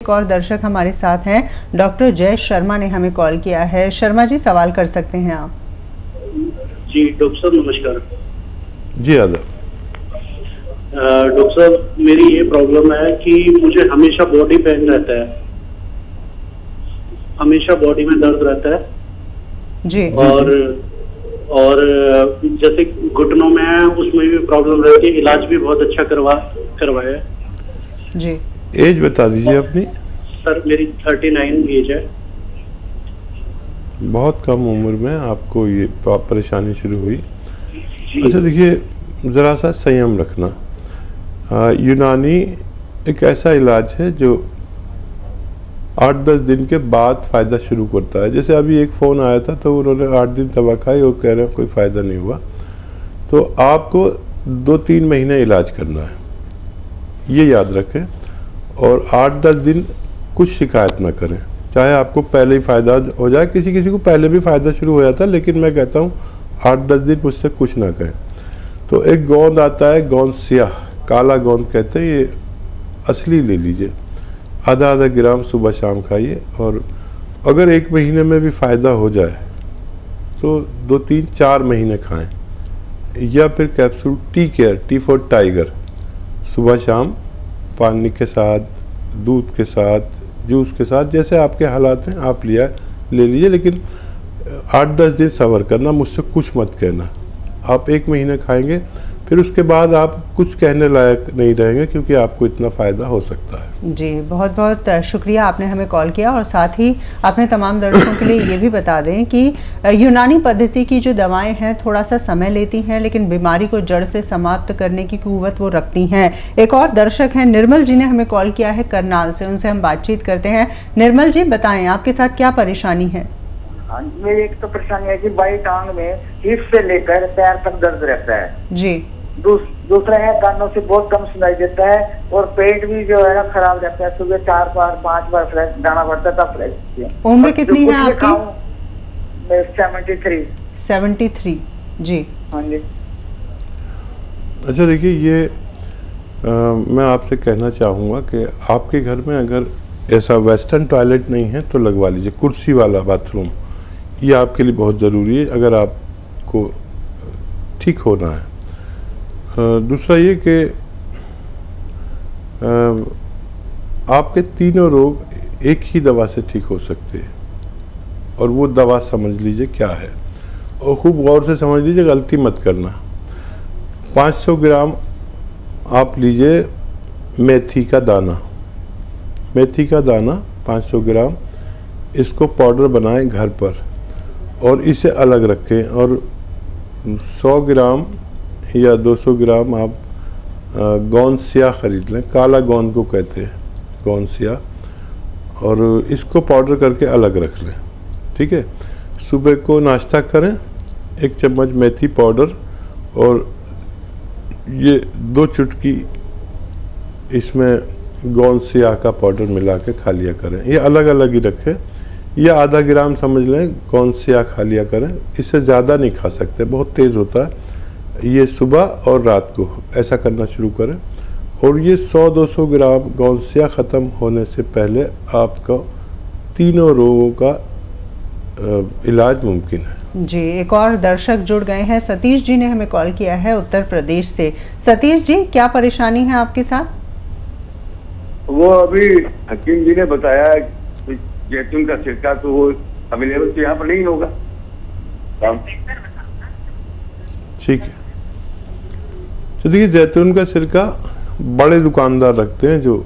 एक और दर्शक हमारे साथ हैं, डॉक्टर जय शर्मा ने हमें कॉल किया है। शर्मा जी, सवाल कर सकते हैं आप। जी डॉक्टर साहब नमस्कार। जी आदाब। डॉक्टर साहब, मेरी ये प्रॉब्लम है कि मुझे हमेशा बॉडी पेन रहता है, हमेशा बॉडी में दर्द रहता है जी। और जैसे घुटनों में है उसमें भी प्रॉब्लम रहती है, इलाज भी बहुत अच्छा करवाया जी। एज बता दीजिए अपनी। सर मेरी 39 एज है। बहुत कम उम्र में आपको ये परेशानी शुरू हुई। अच्छा देखिए, ज़रा सा संयम रखना। यूनानी एक ऐसा इलाज है जो 8-10 दिन के बाद फ़ायदा शुरू करता है। जैसे अभी एक फ़ोन आया था तो उन्होंने 8 दिन दवा खाई और कह रहे हैं कोई फ़ायदा नहीं हुआ। तो आपको 2-3 महीने इलाज करना है, ये याद रखें। और 8-10 दिन कुछ शिकायत ना करें, चाहे आपको पहले ही फ़ायदा हो जाए। किसी किसी को पहले भी फ़ायदा शुरू हो जाता है, लेकिन मैं कहता हूँ 8-10 दिन मुझसे कुछ ना कहें। तो एक गोंद आता है, गोंद स्याह, काला गोंद कहते हैं, ये असली ले लीजिए। आधा ग्राम सुबह शाम खाइए। और अगर 1 महीने में भी फ़ायदा हो जाए तो 2-3-4 महीने खाएं। या फिर capsule tea care, T for tiger, सुबह शाम पानी के साथ, दूध के साथ, जूस के साथ, जैसे आपके हालात हैं आप ले लीजिए। लेकिन 8-10 दिन सब्र करना, मुझसे कुछ मत कहना। आप 1 महीने खाएंगे, फिर उसके बाद आप कुछ कहने लायक नहीं रहेंगे, क्योंकि आपको इतना फ़ायदा हो सकता है। जी, बहुत बहुत शुक्रिया, आपने हमें कॉल किया। और साथ ही आपने तमाम दर्शकों के लिए ये भी बता दें कि यूनानी पद्धति की जो दवाएं हैं थोड़ा सा समय लेती हैं, लेकिन बीमारी को जड़ से समाप्त करने की कुव्वत वो रखती हैं। एक और दर्शक हैं, निर्मल जी ने हमें कॉल किया है करनाल से, उनसे हम बातचीत करते हैं। निर्मल जी, बताएं आपके साथ क्या परेशानी है? हाँ, मेरी एक तो परेशानी है कि बाई टांग में हिप से लेकर पैर तक दर्द रहता है जी। दूसरा है कानों से बहुत कम सुनाई देता है, और पेट भी जो है ना खराब रहता है। सुबह 4 बार 5 बार फ्रेश जाना पड़ता है, तब फ्रेश। उम्र कितनी है आपकी? 73 जी। हाँ जी। अच्छा देखिए, ये मैं आपसे कहना चाहूँगा कि आपके घर में अगर ऐसा वेस्टर्न टॉयलेट नहीं है तो लगवा लीजिए, कुर्सी वाला बाथरूम। ये आपके लिए बहुत ज़रूरी है अगर आपको ठीक होना है। दूसरा ये कि आपके तीनों रोग एक ही दवा से ठीक हो सकते हैं, और वो दवा समझ लीजिए क्या है, और खूब गौर से समझ लीजिए, गलती मत करना। 500 ग्राम आप लीजिए मेथी का दाना। मेथी का दाना 500 ग्राम, इसको पाउडर बनाएं घर पर और इसे अलग रखें। और 100 ग्राम या 200 ग्राम आप गोंद स्याह खरीद लें, काला गोंद को कहते हैं, गोंद स्याह, और इसको पाउडर करके अलग रख लें। ठीक है। सुबह को नाश्ता करें, 1 चम्मच मेथी पाउडर और ये 2 चुटकी इसमें गोंद स्याह का पाउडर मिला के खा लिया करें। ये अलग अलग ही रखें, या आधा ग्राम समझ लें गोंद स्याह खा लिया करें। इससे ज़्यादा नहीं खा सकते, बहुत तेज़ होता है। ये सुबह और रात को ऐसा करना शुरू करें। और ये 100-200 ग्राम गोंद स्याह ख़त्म होने से पहले आपका तीनों रोगों का इलाज मुमकिन है। जी, एक और दर्शक जुड़ गए हैं, सतीश जी ने हमें कॉल किया है उत्तर प्रदेश से। सतीश जी, क्या परेशानी है आपके साथ? वो अभी हकीम जी ने बताया जैतून का सिरका, तो वो अवेलेबल तो यहाँ पर नहीं होगा। ठीक है। तो देखिए, जैतून का सिरका बड़े दुकानदार रखते हैं, जो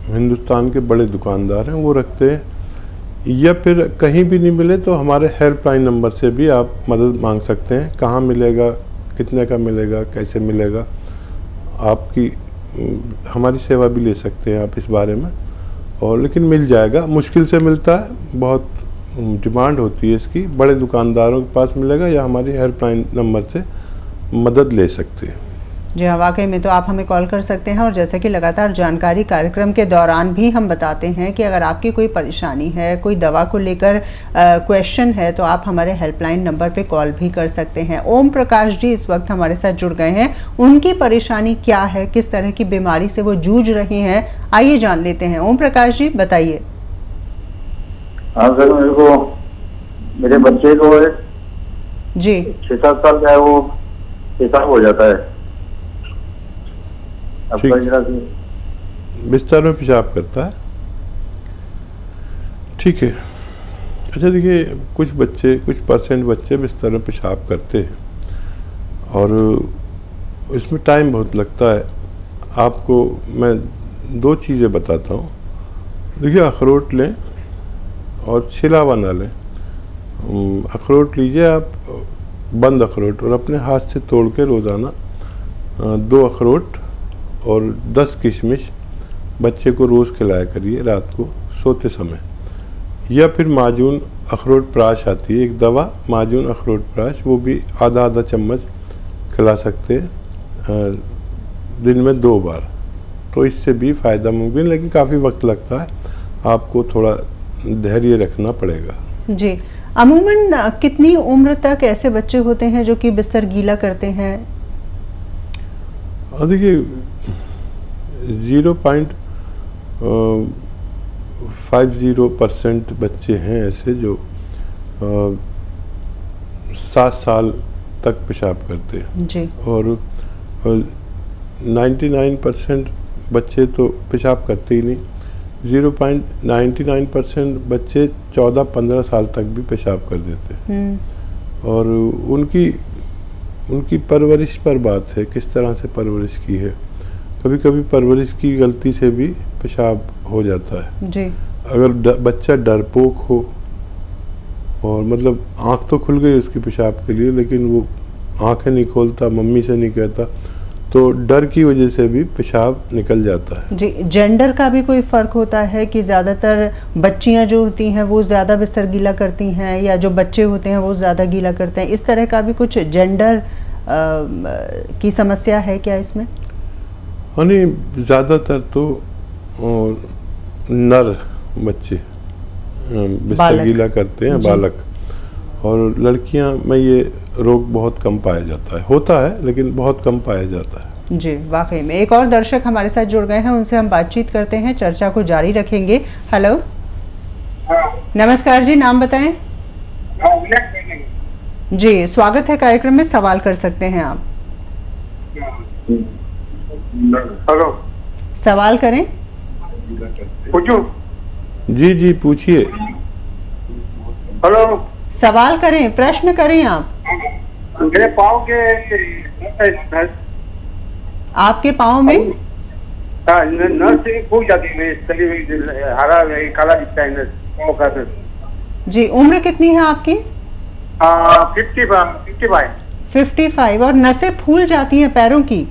हिंदुस्तान के बड़े दुकानदार हैं वो रखते हैं। या फिर कहीं भी नहीं मिले तो हमारे हेल्पलाइन नंबर से भी आप मदद मांग सकते हैं। कहाँ मिलेगा, कितने का मिलेगा, कैसे मिलेगा, आपकी हमारी सेवा भी ले सकते हैं आप इस बारे में। और लेकिन मिल जाएगा, मुश्किल से मिलता है, बहुत डिमांड होती है इसकी। बड़े दुकानदारों के पास मिलेगा, या हमारी हेल्पलाइन नंबर से मदद ले सकते हैं। जी हाँ, वाकई में तो आप हमें कॉल कर सकते हैं और जैसे कि लगातार जानकारी कार्यक्रम के दौरान भी हम बताते हैं कि अगर आपकी कोई परेशानी है, कोई दवा को लेकर क्वेश्चन है, तो आप हमारे हेल्पलाइन नंबर पे कॉल भी कर सकते हैं। ओम प्रकाश जी इस वक्त हमारे साथ जुड़ गए हैं। उनकी परेशानी क्या है, किस तरह की बीमारी से वो जूझ रहे हैं, आइए जान लेते हैं। ओम प्रकाश जी बताइए। हाँ सर, मेरे बच्चे को जी 6-7 साल का है, वो पेशाब हो जाता है। बिस्तर में पेशाब करता है, ठीक है। अच्छा देखिए, कुछ परसेंट बच्चे बिस्तर में पेशाब करते हैं और इसमें टाइम बहुत लगता है। आपको मैं 2 चीज़ें बताता हूँ। देखिए, अखरोट लें और छिलावा ना लें। अखरोट लीजिए आप, बंद अखरोट, और अपने हाथ से तोड़ के रोज़ाना 2 अखरोट और 10 किशमिश बच्चे को रोज़ खिलाया करिए रात को सोते समय। या फिर माजून अखरोट प्राश आती है, एक दवा माजून अखरोट प्राश, वो भी आधा चम्मच खिला सकते हैं दिन में 2 बार। तो इससे भी फ़ायदा मुमकिन, लेकिन काफ़ी वक्त लगता है, आपको थोड़ा धैर्य रखना पड़ेगा। जी, अमूमन कितनी उम्र तक ऐसे बच्चे होते हैं जो कि बिस्तर गीला करते हैं? देखिए 0.50% बच्चे हैं ऐसे जो 7 साल तक पेशाब करते हैं जी। और 99% बच्चे तो पेशाब करते ही नहीं। 0.99% बच्चे 14-15 साल तक भी पेशाब कर देते हैं। और उनकी परवरिश पर बात है, किस तरह से परवरिश की है। कभी कभी परवरिश की गलती से भी पेशाब हो जाता है जी। अगर बच्चा डरपोक हो और मतलब आँख तो खुल गई उसकी पेशाब के लिए, लेकिन वो आँखें नहीं खोलता, मम्मी से नहीं कहता, तो डर की वजह से भी पेशाब निकल जाता है। जी, जेंडर का भी कोई फ़र्क होता है कि ज़्यादातर बच्चियां जो होती हैं वो ज़्यादा बिस्तर गीला करती हैं या जो बच्चे होते हैं वो ज़्यादा गीला करते हैं? इस तरह का भी कुछ जेंडर की समस्या है क्या इसमें? हाँ, नहीं, ज़्यादातर तो नर बच्चे बिस्तर गीला करते हैं, बालक। और लड़कियां में ये रोग बहुत कम पाया जाता है, होता है लेकिन बहुत कम पाया जाता है। जी, वाकई में। एक और दर्शक हमारे साथ जुड़ गए हैं, उनसे हम बातचीत करते हैं, चर्चा को जारी रखेंगे। हेलो, नमस्कार जी, नाम बताएं। जी, स्वागत है कार्यक्रम में, सवाल कर सकते हैं आप। हेलो, सवाल करें। जी पूछिए। हेलो, सवाल करें, प्रश्न करें आप। मेरे पाँव के आपके पाँव में नस फूल जाती है, हरा काला दिखता है नस पाँव का। जी, उम्र कितनी है आपकी? 55। और नसें फूल जाती हैं पैरों की?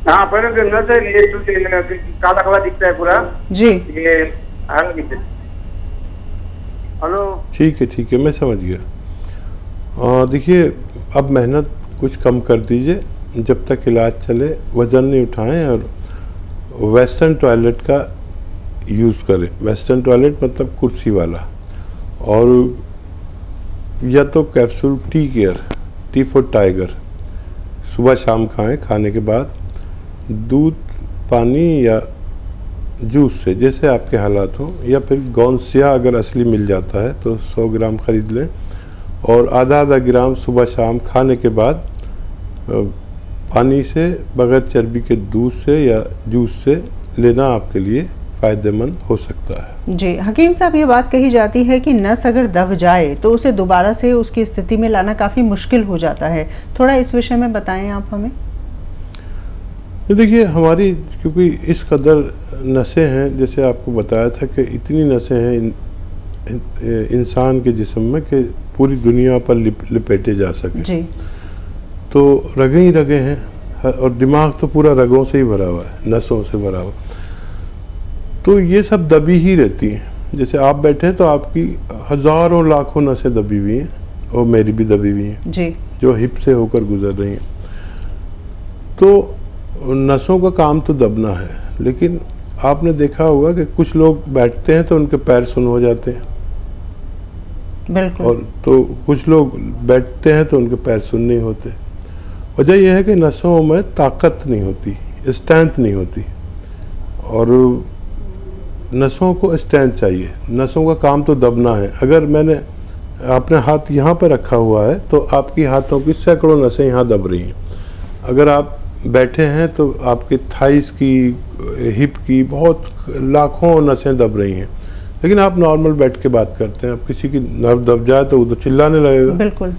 हाँ, पैरों की नसें काला काला दिखता है पूरा जी। ये हरा दिखता है। हेलो, ठीक है, मैं समझ गया। देखिए, अब मेहनत कुछ कम कर दीजिए, जब तक इलाज चले वज़न नहीं उठाएं और वेस्टर्न टॉयलेट का यूज़ करें। वेस्टर्न टॉयलेट मतलब कुर्सी वाला, और या तो कैप्सूल टी फॉर टाइगर सुबह शाम खाएं, खाने के बाद दूध, पानी या जूस से, जैसे आपके हालात हों, या फिर गौनसिया अगर असली मिल जाता है तो 100 ग्राम ख़रीद लें, और आधा ग्राम सुबह शाम खाने के बाद पानी से, बगैर चर्बी के दूध से या जूस से लेना आपके लिए फ़ायदेमंद हो सकता है। जी, हकीम साहब, ये बात कही जाती है कि नस अगर दब जाए तो उसे दोबारा से उसकी स्थिति में लाना काफ़ी मुश्किल हो जाता है। थोड़ा इस विषय में बताएं आप हमें। देखिए, हमारी क्योंकि इस कदर नसें हैं, जैसे आपको बताया था कि इतनी नसें हैं इंसान के जिस्म में कि पूरी दुनिया पर लिपेटे जा सके जी। तो रगें ही रगें हैं, और दिमाग तो पूरा रगों से ही भरा हुआ है, नसों से भरा हुआ। तो ये सब दबी ही रहती हैं। जैसे आप बैठे हैं तो आपकी हज़ारों लाखों नसें दबी हुई हैं, और मेरी भी दबी हुई हैं जी, जो हिप से होकर गुजर रही हैं। तो नसों का काम तो दबना है, लेकिन आपने देखा होगा कि कुछ लोग बैठते हैं तो उनके पैर सुन्न हो जाते हैं। बिल्कुल। और तो कुछ लोग बैठते हैं तो उनके पैर सुन्न नहीं होते। वजह यह है कि नसों में ताकत नहीं होती, स्ट्रेंथ नहीं होती, और नसों को स्ट्रेंथ चाहिए। नसों का काम तो दबना है। अगर मैंने अपने हाथ यहाँ पर रखा हुआ है तो आपकी हाथों की सैकड़ों नसें यहाँ दब रही हैं। अगर आप बैठे हैं तो आपके थाइस की, हिप की बहुत लाखों नसें दब रही हैं। लेकिन आप नॉर्मल बैठ के बात करते हैं, आप किसी की नर्व दब जाए तो वो तो चिल्लाने लगेगा। बिल्कुल।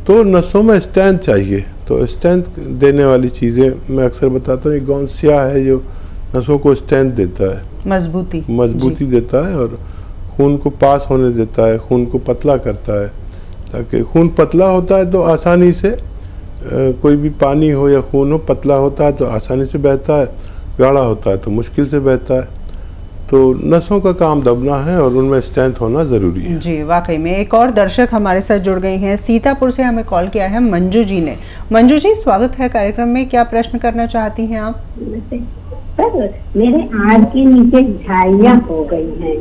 तो नसों में स्ट्रेंथ चाहिए। तो स्ट्रेंथ देने वाली चीज़ें मैं अक्सर बताता हूँ, एक गौनसिया है जो नसों को स्ट्रेंथ देता है, मजबूती देता है, और खून को पास होने देता है, खून को पतला करता है। ताकि खून पतला होता है तो आसानी से कोई भी पानी हो या खून हो, पतला होता है तो आसानी से बहता है, गाढ़ा होता है तो मुश्किल से बहता है। तो नसों का काम दबना है और उनमें स्ट्रेंथ होना ज़रूरी है। जी, वाकई में। एक और दर्शक हमारे साथ जुड़ गई हैं, सीतापुर से हमें कॉल किया है मंजू जी ने। मंजू जी, स्वागत है कार्यक्रम में। क्या प्रश्न करना चाहती हैं आप? सर, मेरे आंख के नीचे झाइयाँ हो गई हैं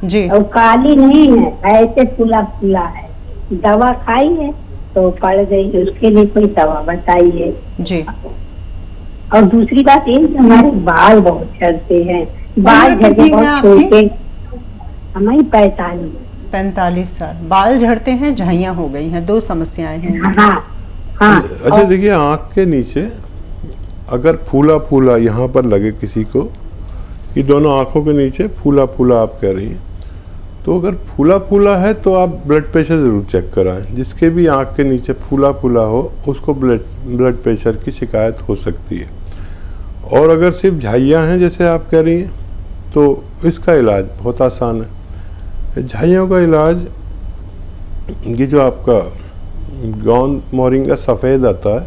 जी, और काली नहीं है, ऐसे फूला फूला है। दवा खाई है तो पड़ गई, उसके लिए कोई दवा बताइए जी। और दूसरी बात ये, हमारे बाल बहुत झड़ते हैं, बाल झड़ते बहुत छोटे। हमारी 45 साल, बाल झड़ते हैं, झाइयाँ हो गई हैं, 2 समस्याएं हैं। हाँ। अच्छा, देखिए, आँख के नीचे अगर फूला फूला यहाँ पर लगे किसी को, ये दोनों आँखों के नीचे फूला फूला आप कह रही हैं, तो अगर फूला फूला है तो आप ब्लड प्रेशर ज़रूर चेक कराएं। जिसके भी आँख के नीचे फूला फूला हो उसको ब्लड प्रेशर की शिकायत हो सकती है। और अगर सिर्फ झाइयाँ हैं जैसे आप कह रही हैं तो इसका इलाज बहुत आसान है। झाइयों का इलाज, ये जो आपका गोंद मोरिंगा सफ़ेद आता है,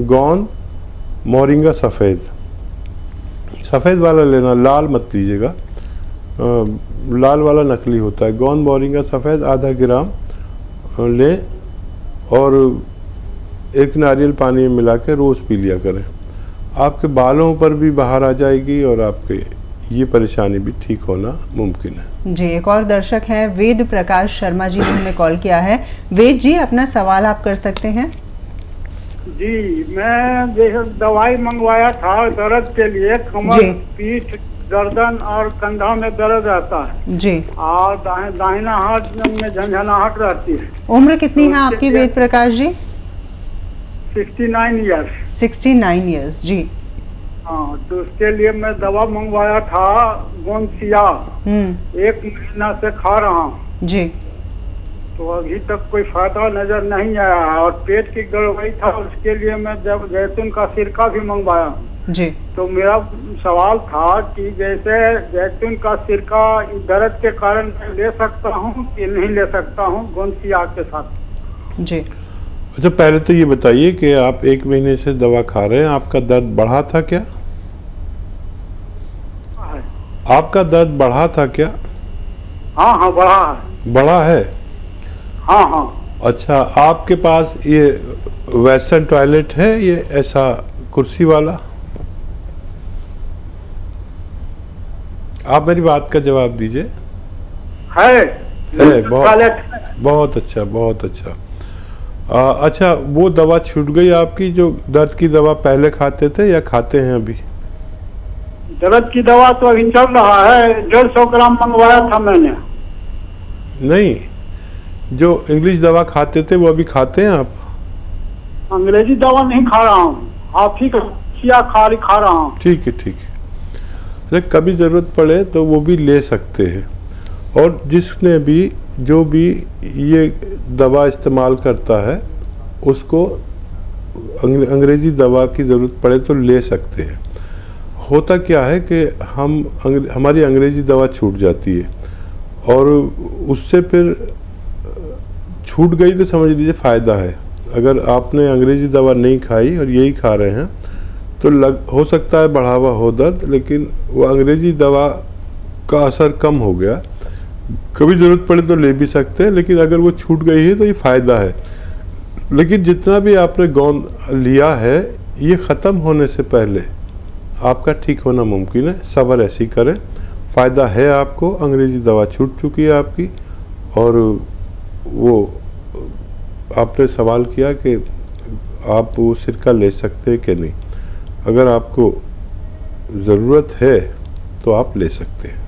गोंद मोरिंगा सफ़ेद वाला लेना, लाल मत लीजिएगा, लाल वाला नकली होता है। गोंद मोरिंगा सफ़ेद आधा ग्राम लें और एक नारियल पानी में मिला के रोज़ पी लिया करें। आपके बालों पर भी बाहर आ जाएगी और आपके ये परेशानी भी ठीक होना मुमकिन है। जी, एक और दर्शक हैं, वेद प्रकाश शर्मा जी ने हमें कॉल किया है। वेद जी, अपना सवाल आप कर सकते हैं। जी, मैं दवाई मंगवाया था दर्द के लिए, कमर, पीठ, गर्दन और कंधा में दर्द रहता है जी, और दाहिना हाथ में झंझनाहट रहती है। उम्र कितनी है आपकी वेद प्रकाश जी? 69 ईयर्स। 69 ईयर्स, जी। हाँ, तो उसके लिए मैं दवा मंगवाया था गोंसिया, 1 महीना से खा रहा हूँ जी, तो अभी तक कोई फायदा नजर नहीं आया। और पेट की गड़बड़ी था, उसके लिए मैं जब जैतून का सिरका भी मंगवाया जी। तो मेरा सवाल था कि जैसे जैतून का सिरका दर्द के कारण मैं ले सकता हूँ कि नहीं ले सकता हूँ गोंसिया के साथ? जी। अच्छा, पहले तो ये बताइए कि आप 1 महीने से दवा खा रहे हैं, आपका दर्द बढ़ा था क्या? आपका दर्द बढ़ा था क्या? हाँ, बढ़ा है। बढ़ा है? हाँ। अच्छा, आपके पास ये वेस्टर्न टॉयलेट है, ये ऐसा कुर्सी वाला? आप मेरी बात का जवाब दीजिए। है, बहुत अच्छा, बहुत अच्छा। अच्छा, वो दवा छूट गई आपकी जो दर्द की दवा पहले खाते थे या खाते हैं अभी? दर्द की दवा तो अभी चल रहा है, 150 ग्राम मंगवाया था मैंने। नहीं, जो इंग्लिश दवा खाते थे वो अभी खाते हैं आप? अंग्रेजी दवा नहीं खा रहा हूँ, आप ही खा रहा हूँ। ठीक है। कभी ज़रूरत पड़े तो वो भी ले सकते हैं। और जिसने भी जो भी ये दवा इस्तेमाल करता है उसको अंग्रेज़ी दवा की ज़रूरत पड़े तो ले सकते हैं। होता क्या है कि हमारी अंग्रेज़ी दवा छूट जाती है और उससे फिर छूट गई तो समझ लीजिए फ़ायदा है। अगर आपने अंग्रेज़ी दवा नहीं खाई और यही खा रहे हैं तो हो सकता है बढ़ावा हो दर्द, लेकिन वो अंग्रेज़ी दवा का असर कम हो गया। कभी ज़रूरत पड़े तो ले भी सकते हैं, लेकिन अगर वो छूट गई है तो ये फ़ायदा है। लेकिन जितना भी आपने गोंद लिया है ये ख़त्म होने से पहले आपका ठीक होना मुमकिन है। सब्र ऐसी करें, फ़ायदा है आपको। अंग्रेज़ी दवा छूट चुकी है आपकी। और वो आपने सवाल किया कि आप वो सिरका ले सकते हैं कि नहीं। अगर आपको ज़रूरत है तो आप ले सकते हैं।